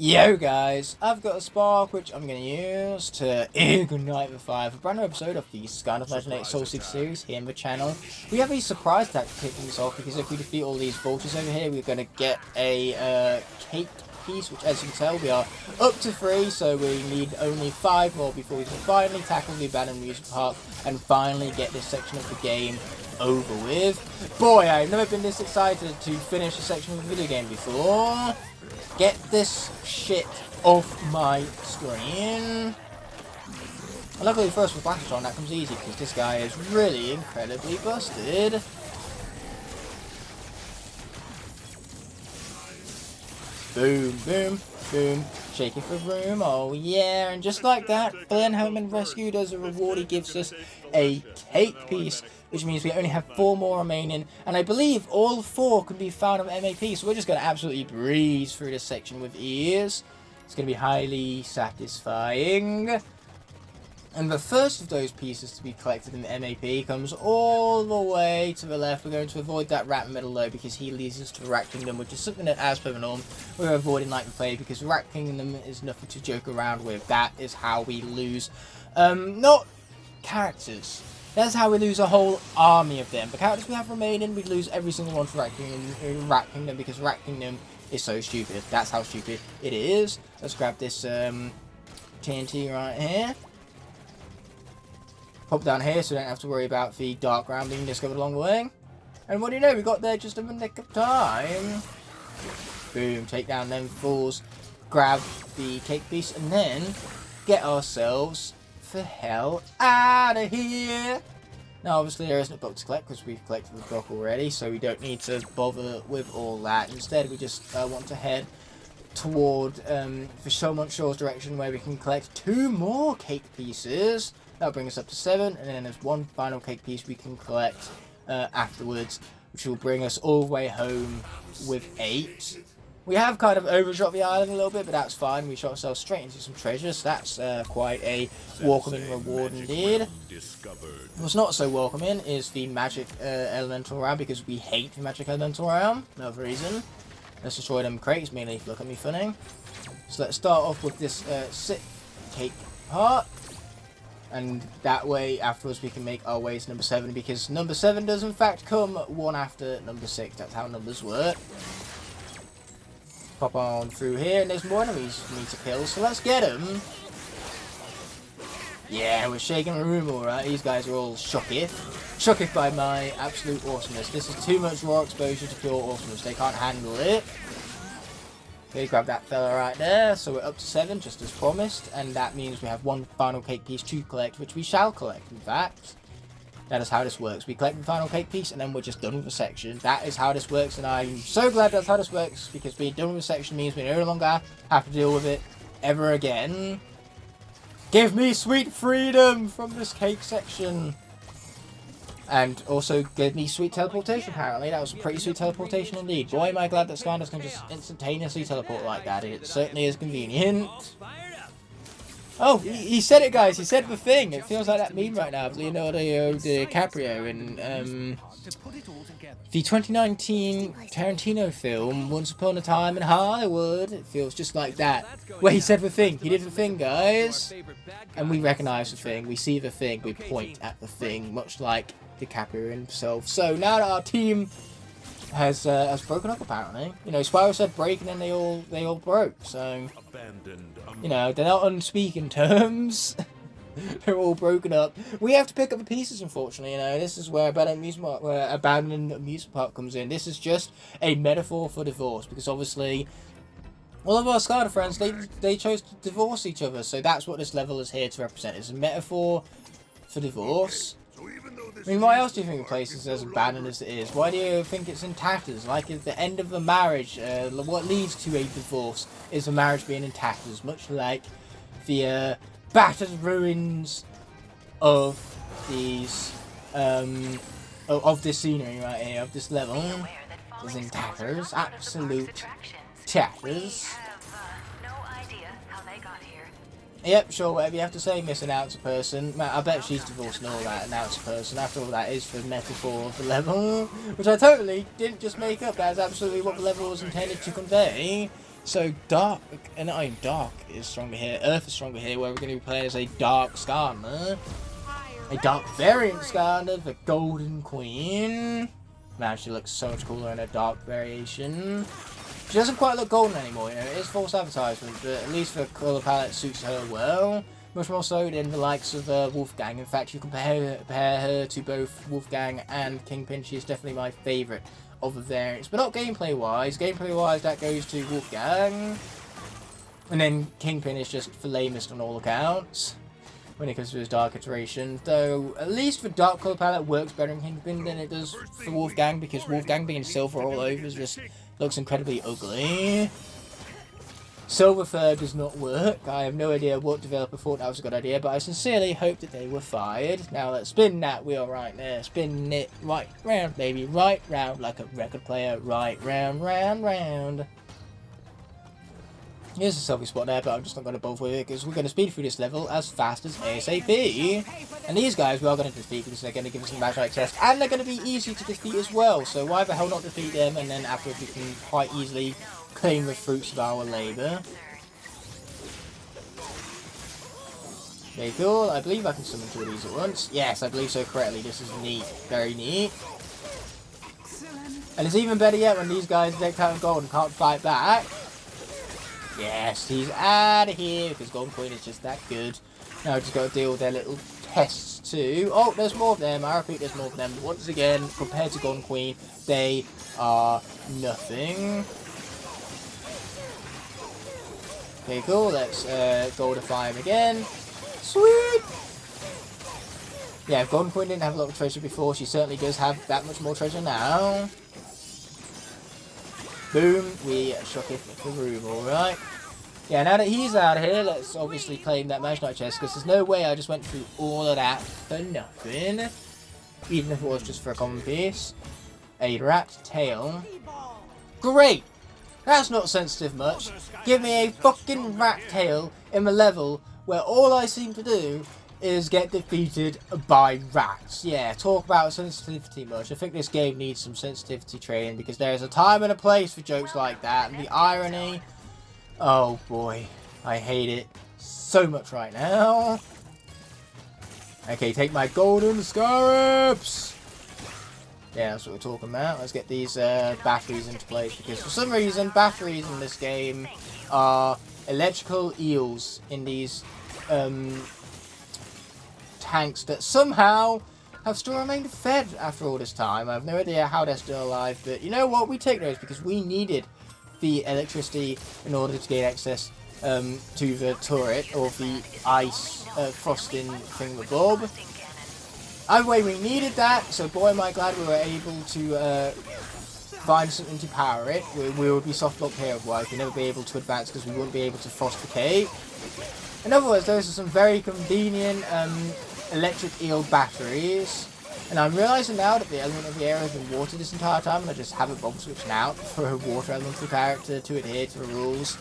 Yo guys, I've got a spark which I'm going to use to ignite the fire for a brand new episode of the Skylanders Imaginators Soul Seekers series here in the channel. We have a surprise attack to kick things off because if we defeat all these vultures over here, we're going to get a cake piece, which as you can tell we are up to 3, so we need only 5 more before we can finally tackle the abandoned music park and finally get this section of the game over with. Boy, I've never been this excited to finish a section of a video game before. Get this shit off my screen. And luckily first with Blastron that comes easy because this guy is really incredibly busted. Boom, boom, boom. Shaking for room. Oh yeah, and just like that, Flynn having been rescued as a reward, he gives us a cake piece, which means we only have 4 more remaining, and I believe all 4 can be found on MAP, so we're just going to absolutely breeze through this section with ease. It's going to be highly satisfying. And the first of those pieces to be collected in the MAP comes all the way to the left. We're going to avoid that rat in the middle though, because he leads us to the Rat Kingdom, which is something that, as per the norm, we're avoiding like the plague, because the Rat Kingdom is nothing to joke around with. That is how we lose, not characters. That's how we lose a whole army of them. The characters we have remaining, we lose every single one to Rat Kingdom, because Rat Kingdom is so stupid. That's how stupid it is. Let's grab this TNT right here. Pop down here so we don't have to worry about the dark ground being discovered along the way. And what do you know, we got there just in the nick of time. Boom, take down them fools, grab the cake piece, and then get ourselves the hell out of here. Now obviously there isn't a book to collect because we've collected the book already, so we don't need to bother with all that. Instead we just want to head toward the Showmont Shores direction, where we can collect 2 more cake pieces. That'll bring us up to 7, and then there's 1 final cake piece we can collect afterwards, which will bring us all the way home with 8. We have kind of overshot the island a little bit, but that's fine. We shot ourselves straight into some treasures. That's quite a welcoming reward indeed. What's not so welcoming is the magic elemental realm, because we hate the magic elemental realm. Another reason. Let's destroy them crates, mainly if you look at me funny. So let's start off with this sick cake part. And that way, afterwards, we can make our way to number 7, because number 7 does in fact come one after number 6. That's how numbers work. Pop on through here, and there's more enemies for me to kill, so let's get them. Yeah, we're shaking the room alright. These guys are all shooketh. Shooketh by my absolute awesomeness. This is too much raw exposure to pure awesomeness. They can't handle it. Okay, grab that fella right there. So we're up to 7, just as promised. And that means we have 1 final cake piece to collect, which we shall collect, in fact. That is how this works. We collect the final cake piece, and then we're just done with the section. That is how this works, and I'm so glad that's how this works, because being done with the section means we no longer have to deal with it ever again. Give me sweet freedom from this cake section. And also give me sweet teleportation, apparently. That was a pretty sweet teleportation indeed. Boy, am I glad that Skylanders can just instantaneously teleport like that. It certainly is convenient. Oh, he said it, guys. He said the thing. It feels like that meme right now of Leonardo DiCaprio in the 2019 Tarantino film, Once Upon a Time in Hollywood. It feels just like that. Where he said the thing. He did the thing, guys. And we recognize the thing. We see the thing. We point at the thing, much like DiCaprio himself. So now that our team has broken up, apparently, you know, Spyro said break, and then they all broke. So, you know, they're not on speaking terms. They're all broken up. We have to pick up the pieces, unfortunately. You know, this is where abandoned amusement park comes in. This is just a metaphor for divorce, because obviously all of our Skylar friends, they chose to divorce each other. So that's what this level is here to represent. It's a metaphor for divorce. I mean, why else do you think the place is as abandoned as it is? Why do you think it's in tatters? Like, at the end of a marriage, what leads to a divorce is the marriage being in tatters, much like the battered ruins of these, of this scenery right here, of this level, is in tatters, absolute tatters. Yep, sure, whatever you have to say, Miss Announcer Person. Man, I bet she's divorced and all that, Announcer Person. After all, that is the metaphor of the level, which I totally didn't just make up. That is absolutely what the level was intended to convey. So, Dark, and I mean, Dark is stronger here. Earth is stronger here, where we're going to be playing as a Dark Skarner. A Dark variant Skarner, the Golden Queen. Man, she looks so much cooler in a Dark variation. She doesn't quite look golden anymore, you know, it is false advertisement, but at least the colour palette suits her well. Much more so than the likes of Wolfgang. In fact, you compare her to both Wolfgang and Kingpin, she is definitely my favourite of the variants. But not gameplay-wise. Gameplay-wise, that goes to Wolfgang. And then Kingpin is just the lamest on all accounts when it comes to his Dark iteration. Though, at least the Dark colour palette works better in Kingpin than it does for Wolfgang, because Wolfgang being silver all over is just looks incredibly ugly. Silver fur does not work. I have no idea what developer thought that was a good idea, but I sincerely hope that they were fired. Now let's spin that wheel right there. Spin it right round, baby. Right round like a record player. Right round, round, round. Here's a selfie spot there, but I'm just not going to bother with it because we're going to speed through this level as fast as ASAP. And these guys we are going to defeat because they're going to give us some magic access, and they're going to be easy to defeat as well. So why the hell not defeat them, and then afterwards we can quite easily claim the fruits of our labour. Very cool. I believe I can summon two of these at once. Yes, I believe so correctly. This is neat. Very neat. And it's even better yet when these guys decked out in gold and can't fight back. Yes, he's out of here because Golden Queen is just that good. Now I've just got to deal with their little tests too. Oh, there's more of them. I repeat, there's more of them. Once again, compared to Golden Queen, they are nothing. Okay, cool. Let's goldify him again. Sweet! Yeah, if Golden Queen didn't have a lot of treasure before, she certainly does have that much more treasure now. Boom, we shooketh the room, alright. Yeah, now that he's out of here, let's obviously claim that Imaginate chest, because there's no way I just went through all of that for nothing. Even if it was just for a common piece. A rat tail. Great! That's not sensitive much. Give me a fucking rat tail in the level where all I seem to do is get defeated by rats. Yeah, talk about sensitivity much. I think this game needs some sensitivity training because there's a time and a place for jokes like that. And the irony, oh boy, I hate it so much right now. Okay, take my golden scarabs. Yeah, that's what we're talking about. Let's get these batteries into place because for some reason batteries in this game are electrical eels in these tanks that somehow have still remained fed after all this time. I have no idea how they're still alive, but you know what? We take those because we needed the electricity in order to gain access to the turret or the ice frosting thingamabob. Either way, we needed that, so boy am I glad we were able to find something to power it. We would be soft locked here otherwise. We'd never be able to advance because we wouldn't be able to frost the cake. In other words, those are some very convenient electric eel batteries. And I'm realising now that the element of the area has been water this entire time and I just haven't bothered switching out for a water elemental character to adhere to the rules.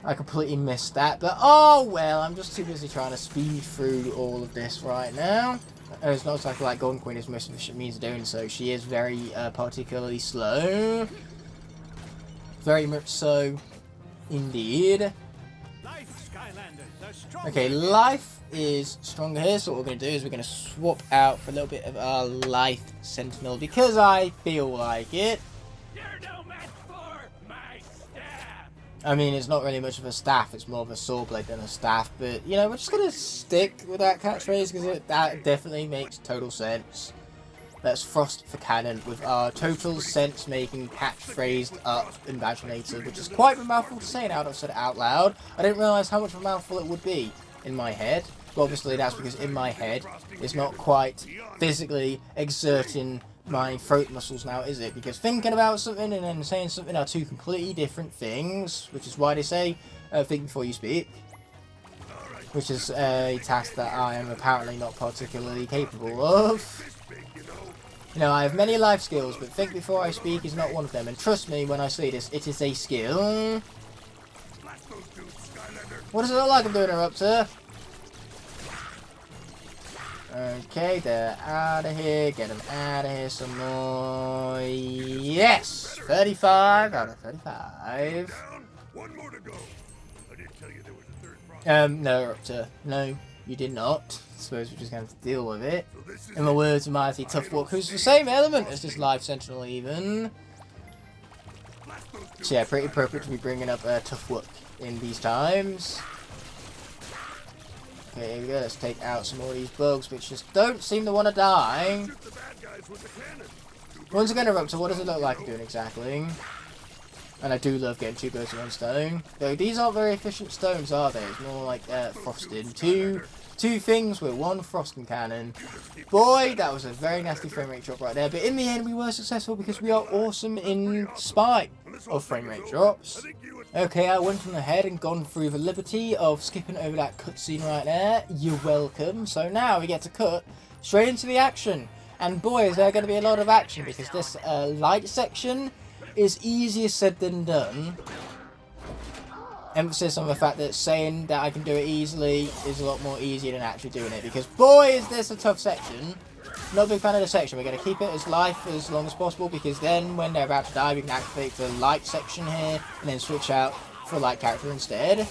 I completely missed that, but oh well, I'm just too busy trying to speed through all of this right now. It's not exactly like Golden Queen is most efficient means of doing so. She is very particularly slow. Very much so indeed. Okay, life is stronger here, so what we're going to do is we're going to swap out for a little bit of our life sentinel because I feel like it. I mean, it's not really much of a staff, it's more of a sword blade than a staff, but, you know, we're just going to stick with that catchphrase because that definitely makes total sense. Let's frost the cannon with our total sense-making catchphrased up Imaginator, which is quite a mouthful to say now that I've said it out loud. I didn't realise how much of a mouthful it would be in my head. But obviously that's because in my head it's not quite physically exerting my throat muscles now, is it? Because thinking about something and then saying something are two completely different things, which is why they say think before you speak. Which is a task that I am apparently not particularly capable of. You know, I have many life skills, but think before I speak is not one of them. And trust me when I say this, it is a skill. What does it look like I'm doing, Eruptor? Okay, they're out of here. Get them out of here some more. Yes! 35 out of 35. One more to go. I didn't tell you there was a third problem. No, Eruptor. No, you did not. I suppose we're just going to have to deal with it. So this is In the words of Mighty Tough Walk, who's the same element as this Life Sentinel even. So yeah, pretty appropriate to be bringing up Tough Walk in these times. Okay, here we go. Let's take out some more of these bugs, which just don't seem to want to die. the bad guys with the cannon. Once again, Eruptor, what does it look like I'm doing exactly? And I do love getting two birds with one stone. Though these aren't very efficient stones, are they? It's more like frosting. Two things with one frosting cannon. Boy, that was a very nasty frame rate drop right there. But in the end, we were successful because we are awesome in spite of frame rate drops. Okay, I went on ahead and gone through the liberty of skipping over that cutscene right there. You're welcome. So now we get to cut straight into the action. And boy, is there going to be a lot of action because this light section is easier said than done. Emphasis on the fact that saying that I can do it easily is a lot more easier than actually doing it. Because boy, is this a tough section. Not a big fan of the section. We're going to keep it as life as long as possible because then when they're about to die we can activate the light section here and then switch out for a light character instead.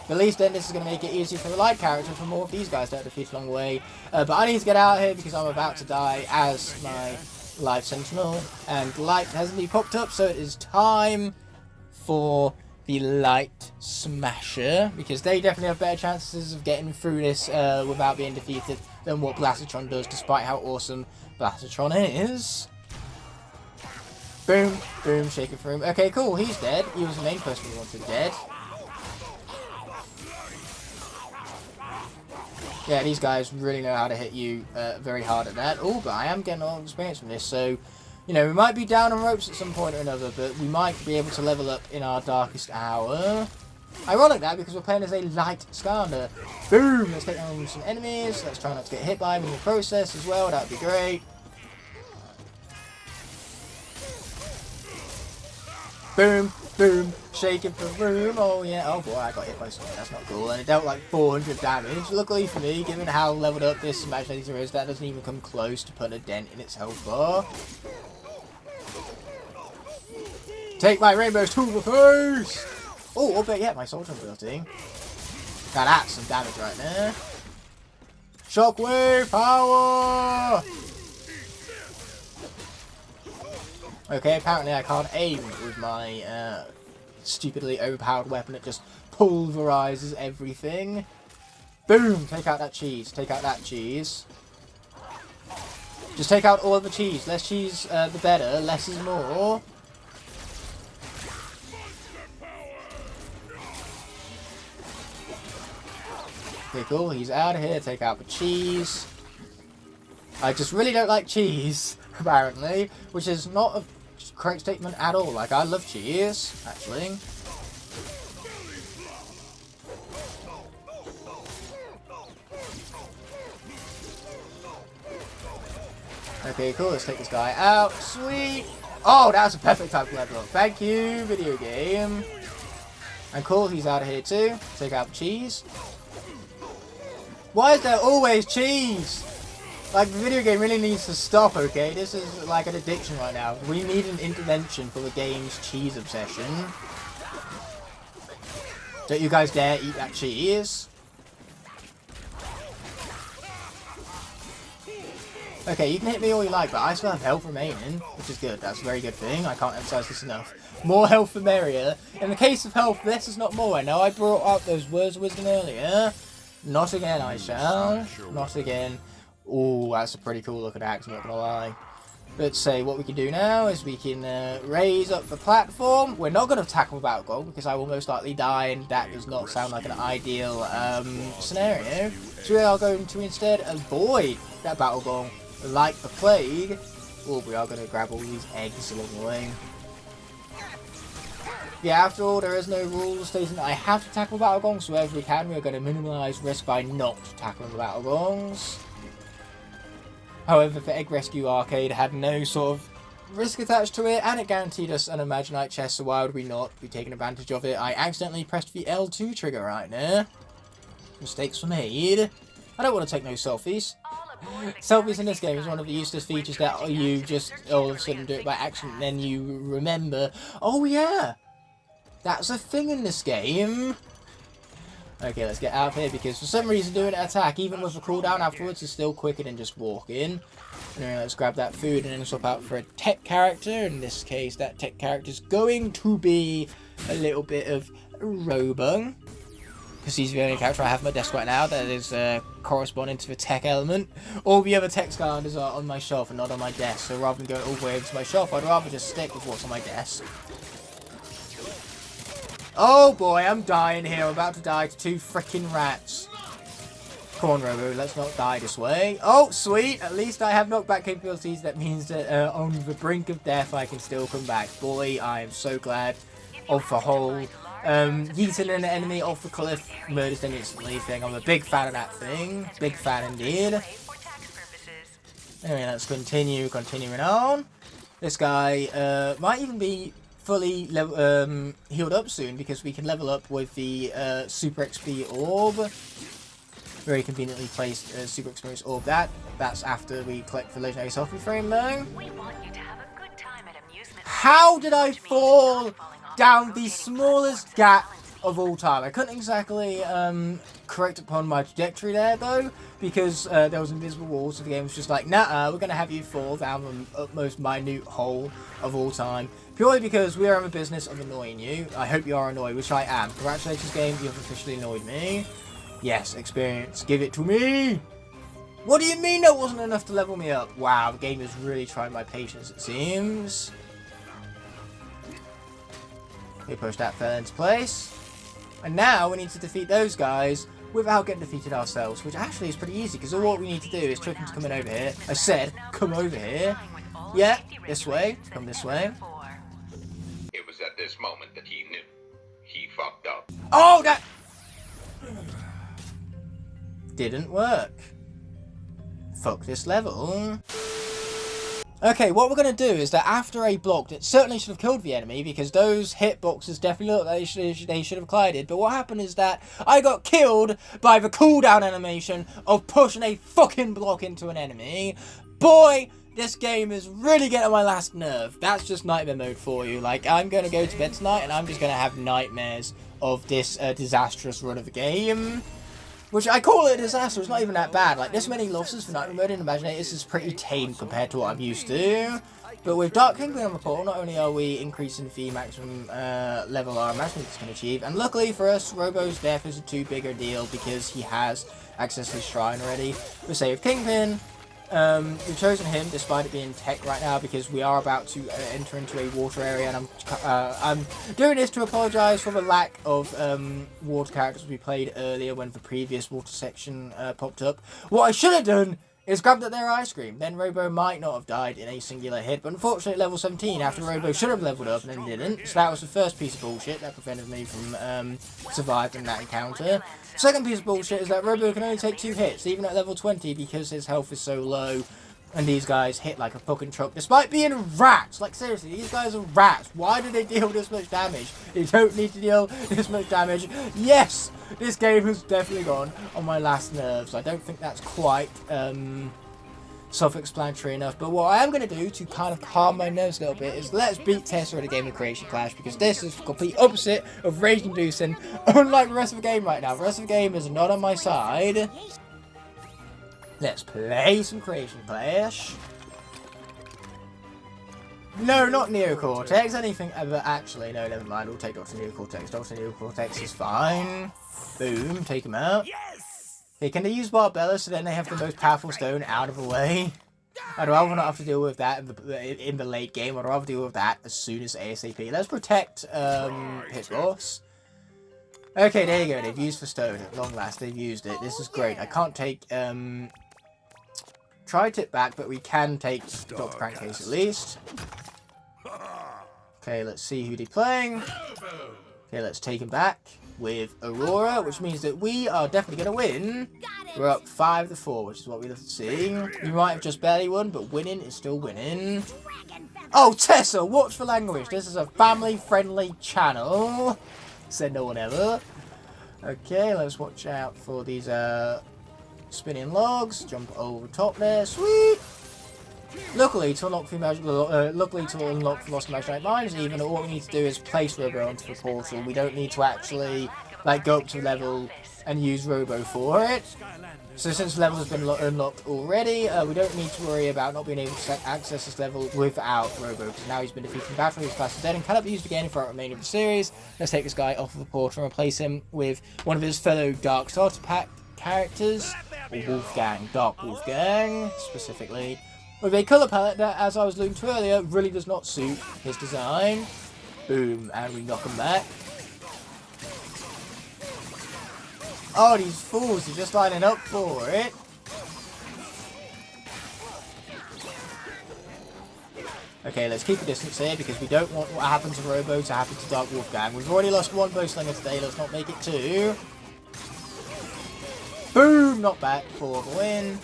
But at least then this is going to make it easier for the light character for more of these guys that are defeated along the way. But I need to get out of here because I'm about to die as my Life Sentinel. And light hasn't even popped up, so it is time for the Light Smasher, because they definitely have better chances of getting through this without being defeated than what Blastatron does, despite how awesome Blastatron is. Boom, boom, shake it through him. Okay, cool, he's dead. He was the main person we wanted dead. Yeah, these guys really know how to hit you very hard at that. Oh, but I am getting a lot of experience from this, so you know, we might be down on ropes at some point or another, but we might be able to level up in our darkest hour. Ironic that, because we're playing as a light Skylander. Boom! Let's take on some enemies. Let's try not to get hit by them in the process as well. That would be great. Boom! Boom! Shaking for room. Oh yeah. Oh boy, I got hit by something. That's not cool. And it dealt like 400 damage. Luckily for me, given how leveled up this Imaginator is, that doesn't even come close to putting a dent in its health bar. Take my rainbows to the face! Oh, I'll bet, yeah, my soldier ability. Now that's some damage right there. Shockwave power! Okay, apparently I can't aim with my stupidly overpowered weapon. It just pulverizes everything. Boom! Take out that cheese. Take out that cheese. Just take out all of the cheese. Less cheese, the better. Less is more. Okay, cool. He's out of here. Take out the cheese. I just really don't like cheese, apparently, which is not a correct statement at all. Like, I love cheese, actually. Okay, cool. Let's take this guy out. Sweet. Oh, that was a perfect time to level up. Thank you, video game. And cool, he's out of here too. Take out the cheese. Why is there always cheese? Like, the video game really needs to stop, okay? This is like an addiction right now. We need an intervention for the game's cheese obsession. Don't you guys dare eat that cheese. Okay, you can hit me all you like, but I still have health remaining, which is good. That's a very good thing. I can't emphasize this enough. More health the merrier. In the case of health, less is not more. I know I brought up those words of wisdom earlier. Not again, I shall. Not again. Oh, that's a pretty cool looking axe, I'm not gonna lie. Let's say what we can do now is we can raise up the platform. We're not going to tackle Battle Gong because I will most likely die, and that does not sound like an ideal scenario. So we are going to instead avoid that Battle Gong like the plague. Oh, we are going to grab all these eggs along the way. Yeah, after all, there is no rule stating that I have to tackle Battle Gongs, so wherever we can, we are going to minimise risk by not tackling the Battle Gongs. However, the Egg Rescue Arcade had no sort of risk attached to it, and it guaranteed us an Imaginite chest, so why would we not be taking advantage of it? I accidentally pressed the L2 trigger right there. Mistakes were made. I don't want to take no selfies. Selfies in this game is one of the useless features that you just all of a sudden do it by accident, and then you remember, oh yeah, that's a thing in this game. Okay, let's get out of here, because for some reason doing an attack, even with a cooldown afterwards, is still quicker than just walking. Anyway, let's grab that food and then swap out for a tech character. In this case, that tech character is going to be a little bit of Robo, because he's the only character I have on my desk right now that is corresponding to the tech element. All the other tech Skylanders are on my shelf and not on my desk, so rather than go all the way over to my shelf, I'd rather just stick with what's on my desk. Oh boy, I'm dying here. I'm about to die to 2 freaking rats. Come on, Robo, let's not die this way. Oh, sweet. At least I have knockback capabilities. That means that on the brink of death, I can still come back. Boy, I am so glad of the whole yeeting an enemy off the cliff, murders them instantly thing. I'm a big fan of that thing. Big fan indeed. Anyway, let's continuing on. This guy might even be fully healed up soon, because we can level up with the Super XP Orb. Very conveniently placed Super Experience Orb. That's after we collect the Legendary Selfie Frame though. How did I fall down the smallest gap of all time? I couldn't exactly correct upon my trajectory there though, because there was invisible walls, so the game was just like, nah, we're going to have you fall down the utmost minute hole of all time. Purely because we are in the business of annoying you. I hope you are annoyed, which I am. Congratulations game, you have officially annoyed me. Yes, experience, give it to me! What do you mean there wasn't enough to level me up? Wow, the game is really trying my patience, it seems. We push that fella into place. And now we need to defeat those guys without getting defeated ourselves, which actually is pretty easy, because all we need to do is trick them to coming over here. I said, come over here. Yeah, this way. Come this way. It was at this moment that he knew. He fucked up. Oh, that didn't work. Fuck this level. Okay, what we're going to do is that after a block that certainly should have killed the enemy, because those hitboxes definitely look like they should have collided, but what happened is that I got killed by the cooldown animation of pushing a fucking block into an enemy. Boy, this game is really getting on my last nerve. That's just nightmare mode for you. Like, I'm going to go to bed tonight and I'm just going to have nightmares of this disastrous run of the game. Which I call it a disaster, it's not even that bad. Like, this many losses for Nightmare Mode in Imaginators is pretty tame compared to what I'm used to. But with Dark Kingdom on the portal, not only are we increasing the maximum level our Imaginators can achieve, and luckily for us, Robo's death isn't too big a deal because he has access to the shrine already. We save Kingpin. We've chosen him despite it being tech right now because we are about to enter into a water area, and I'm doing this to apologise for the lack of water characters we played earlier when the previous water section popped up. What I should have done is grabbed at their ice cream. Then Robo might not have died in a singular hit, but unfortunately at level 17 after Robo should have leveled up and then didn't. So that was the first piece of bullshit that prevented me from surviving that encounter. Second piece of bullshit is that Robo can only take 2 hits, even at level 20, because his health is so low. And these guys hit like a fucking truck, despite being rats. Like, seriously, these guys are rats. Why do they deal this much damage? They don't need to deal this much damage. Yes! This game has definitely gone on my last nerves. I don't think that's quite self-explanatory enough. But what I am going to do to kind of calm my nerves a little bit is let's beat Tessa in a game of Creation Clash, because this is the complete opposite of rage-inducing, unlike the rest of the game right now. The rest of the game is not on my side. Let's play some Creation Clash. No, not Neocortex. Anything ever. Actually, no, never mind. We'll take Dr. Neocortex. Dr. Neocortex is fine. Boom, take him out. Okay, can they use Barbella so then they have the most powerful stone out of the way? I'd rather not have to deal with that in the late game. I'd rather deal with that as soon as ASAP. Let's protect Pit Boss. Okay, there you go. They've used the stone. At long last, they've used it. This is great. I can't take Tri-Tip back, but we can take Dr. Crankcase at least. Okay, let's see who they're playing. Okay, let's take him back. with Aurora, which means that we are definitely going to win. We're up 5-4, which is what we love to see. We might have just barely won, but winning is still winning. Oh, Tessa, watch for language. This is a family-friendly channel. Said no one ever. Okay, let's watch out for these spinning logs. Jump over top there. Sweet. Luckily, to unlock the Lost Imaginate Mines, even all we need to do is place Robo onto the portal. We don't need to actually like go up to level and use Robo for it. So since the level has been unlocked already, we don't need to worry about not being able to access this level without Robo, because now he's been defeated in battle, he's classed as dead and cannot be used again for the remainder of the series. Let's take this guy off of the portal and replace him with one of his fellow Dark Starter Pack characters, Wolfgang, Dark Wolfgang specifically, with a colour palette that, as I was alluding to earlier, really does not suit his design. Boom, and we knock him back. Oh, these fools are just lining up for it. Okay, let's keep a distance here because we don't want what happened to Robo to happen to Dark Wolfgang. We've already lost one Bowslinger today, let's not make it two. Boom! Knock back for the win.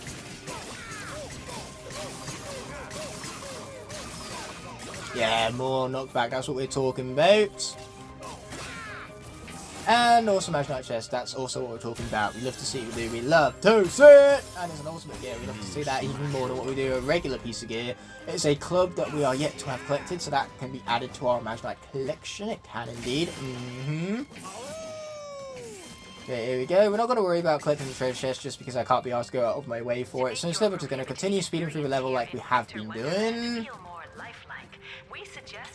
Yeah, more knockback, that's what we're talking about. And also Imaginate chest, that's also what we're talking about. We love to see what we do, we love to see it! And it's an ultimate gear, we love to see that even more than what we do a regular piece of gear. It's a club that we are yet to have collected, so that can be added to our Imaginate collection. It can indeed. Okay, here we go. We're not going to worry about collecting the treasure chest just because I can't be asked to go out of my way for it. So instead we're just going to continue speeding through the level like we have been doing.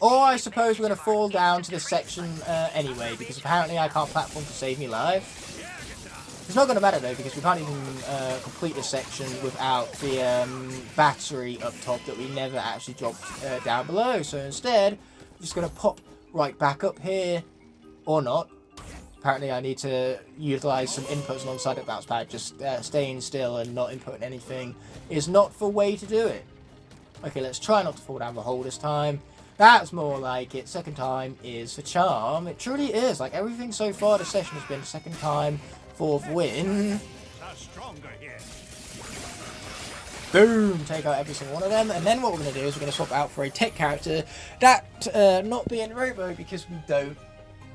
Or I suppose we're going to fall down to this section anyway, because apparently I can't platform to save me life. It's not going to matter though, because we can't even complete this section without the battery up top that we never actually dropped down below. So instead, I'm just going to pop right back up here, or not. Apparently I need to utilise some inputs alongside the bounce pad. Just staying still and not inputting anything is not the way to do it. Okay, let's try not to fall down the hole this time. That's more like it. Second time is for charm. It truly is. Like everything so far this session has been second time, fourth win. Boom! Take out every single one of them. And then what we're going to do is we're going to swap out for a tech character. That not being Robo, because we don't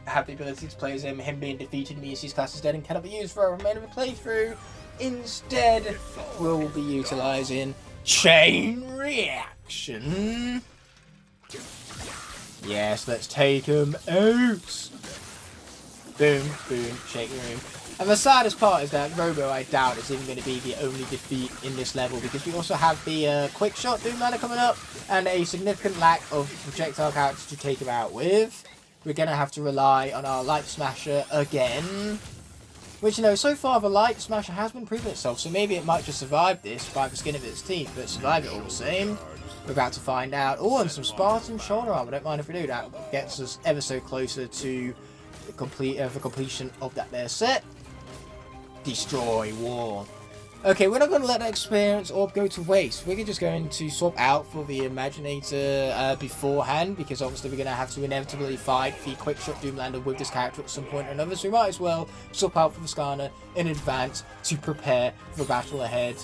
have the ability to play as him being defeated means his class is dead and cannot be used for a remainder of the playthrough. Instead, we'll be utilising Chain Reaction. Yes, let's take him out. Boom, boom, shake the room. And the saddest part is that Robo, I doubt, is even going to be the only defeat in this level, because we also have the quick shot Doomlander coming up and a significant lack of projectile characters to take him out with. We're going to have to rely on our Light Smasher again. Which, you know, so far the Light Smasher has been proving itself, so maybe it might just survive this by the skin of its teeth, but survive it all the same. We're about to find out. Oh, and some Spartan shoulder armor. Don't mind if we do. That gets us ever so closer to the completion of that there set. Destroy Wall. Okay, we're not going to let that experience orb go to waste. We're just going to swap out for the Imaginator beforehand, because obviously we're going to have to inevitably fight the quick shot Doomlander with this character at some point or another, so we might as well swap out for the Skarner in advance to prepare for the battle ahead.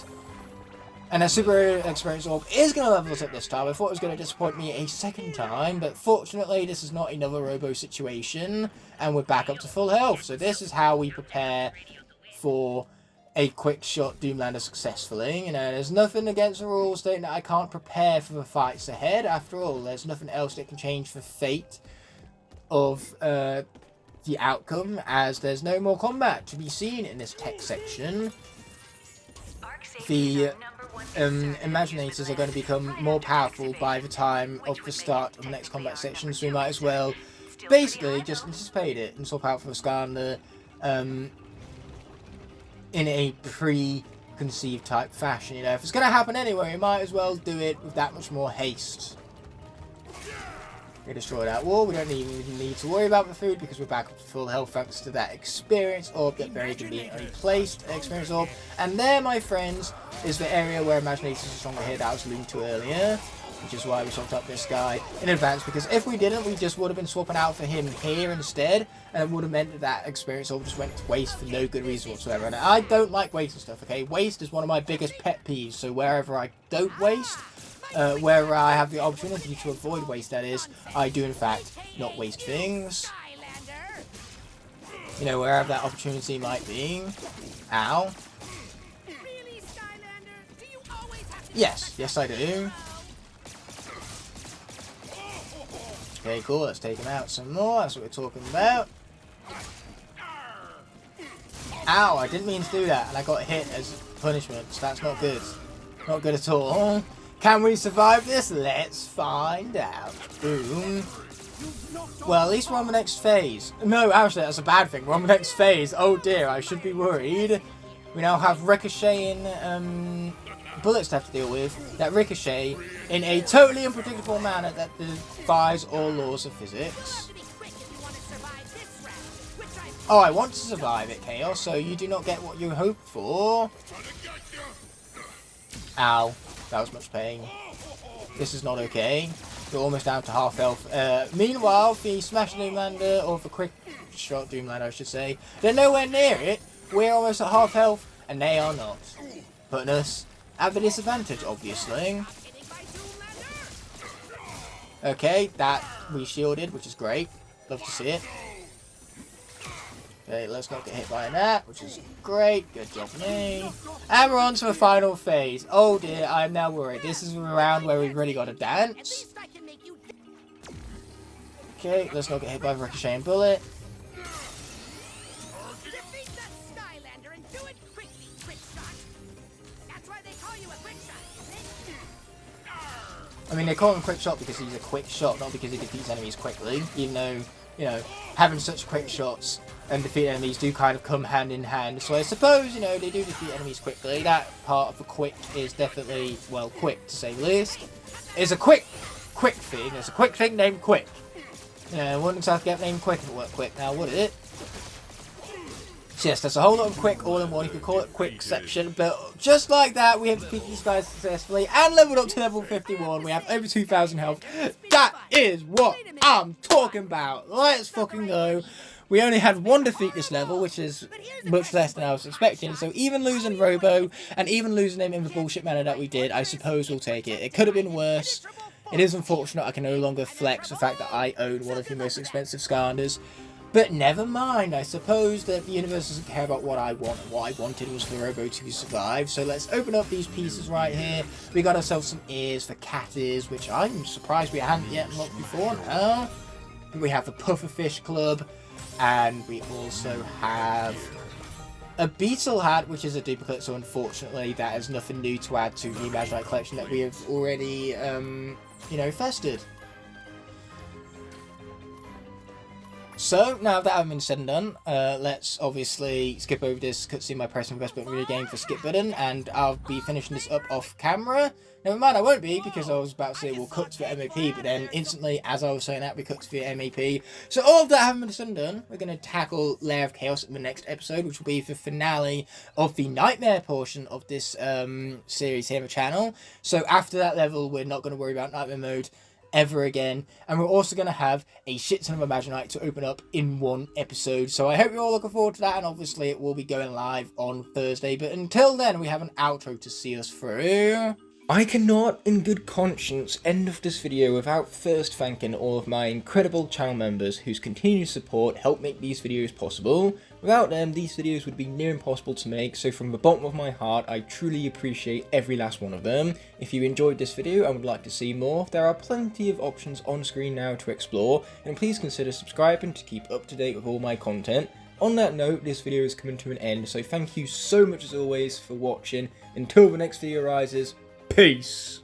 And a super experience orb is going to level us up this time. I thought it was going to disappoint me a second time, but fortunately this is not another Robo situation, and we're back up to full health. So this is how we prepare for a quick shot Doomlander successfully. You know, there's nothing against the rules stating that I can't prepare for the fights ahead. After all, there's nothing else that can change the fate of the outcome, as there's no more combat to be seen in this tech section. The Imaginators are going to become more powerful by the time of the start of the next combat section, so we might as well basically just anticipate it and swap out for the Skarner in a preconceived type fashion. You know, if it's going to happen anyway, we might as well do it with that much more haste. We destroy that wall. We don't even need to worry about the food because we're back up to full health thanks to that experience orb, that very conveniently placed experience orb. And there, my friends, is the area where Imaginators are stronger here that I was alluding to earlier. which is why we swapped out this guy in advance, because if we didn't, we just would have been swapping out for him here instead, and it would have meant that that experience all just went to waste for no good reason whatsoever. And I don't like wasting stuff, okay? Waste is one of my biggest pet peeves, so wherever I don't waste, where I have the opportunity to avoid waste, that is, I do in fact not waste things. You know, wherever that opportunity might be. Ow. Yes I do. Okay, cool, let's take him out some more, that's what we're talking about. Ow, I didn't mean to do that, and I got hit as punishment, so that's not good. Not good at all. Can we survive this? Let's find out. Boom. Well, at least we're on the next phase. No, actually, that's a bad thing. We're on the next phase. Oh dear, I should be worried. We now have ricocheting bullets to have to deal with that ricochet in a totally unpredictable manner that defies all laws of physics. Oh, I want to survive it, Kaos, so you do not get what you hope for. Ow, that was much pain. This is not okay. We're almost down to half health. Meanwhile, the Smash Doomlander, or the Quick Shot Doomlander I should say, they're nowhere near it. We're almost at half health, and they are not. Putting us at the disadvantage, obviously. Okay, that we shielded, which is great. Love to see it. Okay, let's not get hit by that, which is great. Good job, me. And we're on to the final phase. Oh dear, I am now worried. This is a round where we've really got to dance. Okay, let's not get hit by the ricocheting bullet. I mean, they call him Quick Shot because he's a quick shot, not because he defeats enemies quickly. Even though, you know, having such quick shots and defeat enemies do kind of come hand in hand. So I suppose, you know, they do defeat enemies quickly. That part of the quick is definitely, well, quick to say the least. It's a quick thing. It's a quick thing named Quick. You know, it wouldn't exactly get named Quick if it weren't quick now, would it? So yes, there's a whole lot of quick all in one. You could call it Quickception, but just like that, we have defeated these guys successfully and leveled up to level 51. We have over 2,000 health. That is what I'm talking about. Let's fucking go. We only had one defeat this level, which is much less than I was expecting. So even losing Robo and even losing him in the bullshit manner that we did, I suppose we'll take it. It could have been worse. It is unfortunate I can no longer flex the fact that I own one of the most expensive Skylanders. But never mind, I suppose that the universe doesn't care about what I want. What I wanted was for Robo to survive. So let's open up these pieces right here. We got ourselves some ears for cat ears, which I'm surprised we hadn't yet unlocked before. No. We have the Pufferfish Club. And we also have a Beetle hat, which is a duplicate. So unfortunately, that is nothing new to add to the Imaginator collection that we have already, you know, festered. So, now that having been said and done, let's obviously skip over this cutscene by pressing the press button really game for skip button, and I'll be finishing this up off camera. Never mind, I won't be, because I was about to say we'll cut to the MAP, but then instantly, as I was saying that, we cut to the MAP. So all of that having been said and done, we're going to tackle Lair of Chaos in the next episode, which will be the finale of the Nightmare portion of this series here on the channel. So after that level, we're not going to worry about Nightmare mode ever again, and we're also going to have a shit ton of Imaginator to open up in one episode. So I hope you're all looking forward to that, and obviously it will be going live on Thursday, but until then we have an outro to see us through. I cannot, in good conscience, end off this video without first thanking all of my incredible channel members whose continued support help make these videos possible. Without them, these videos would be near impossible to make, so from the bottom of my heart, I truly appreciate every last one of them. If you enjoyed this video and would like to see more, there are plenty of options on screen now to explore, and please consider subscribing to keep up to date with all my content. On that note, this video is coming to an end, so thank you so much as always for watching. Until the next video arises, peace!